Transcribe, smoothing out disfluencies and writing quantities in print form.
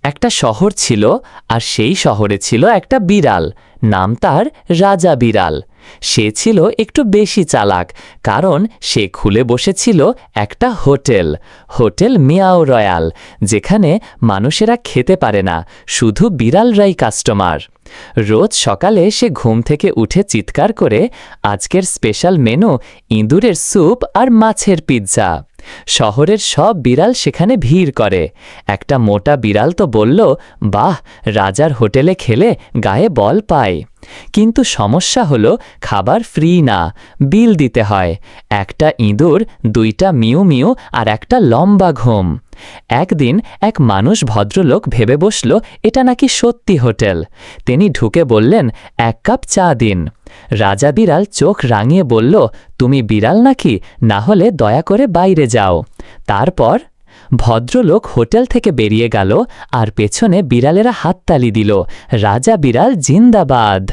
একটা শহর ছিল, আর সেই শহরে ছিল একটা বিড়াল। নাম তার রাজা বিড়াল। সে ছিল একটু বেশি চালাক, কারণ সে খুলে বসেছিল একটা হোটেল, হোটেল মিয়াও রয়্যাল, যেখানে মানুষেরা খেতে পারে না, শুধু বিড়ালরাই কাস্টমার। রোজ সকালে সে ঘুম থেকে উঠে চিৎকার করে, আজকের স্পেশাল মেনু ইঁদুরের স্যুপ আর মাছের পিৎজা। শহরের সব বিড়াল সেখানে ভিড় করে। একটা মোটা বিড়াল তো বলল, বাহ, রাজার হোটেলে খেলে গায়ে বল পায়। কিন্তু সমস্যা হলো, খাবার ফ্রি না, বিল দিতে হয়। একটা ইঁদুর, দুইটা মিউ মিউ আর একটা লম্বা ঘুম। একদিন এক মানুষ ভদ্রলোক ভেবে বসল, এটা নাকি সত্যি হোটেল। তিনি ঢুকে বললেন, 1 কাপ চা দিন। রাজা বিড়াল চোখ রাঙিয়ে বলল, তুমি বিড়াল নাকি? না হলে দয়া করে বাইরে যাও। তারপর ভদ্রলোক হোটেল থেকে বেরিয়ে গেল, আর পেছনে বিড়ালেরা হাততালি দিল, রাজা বিড়াল জিন্দাবাদ।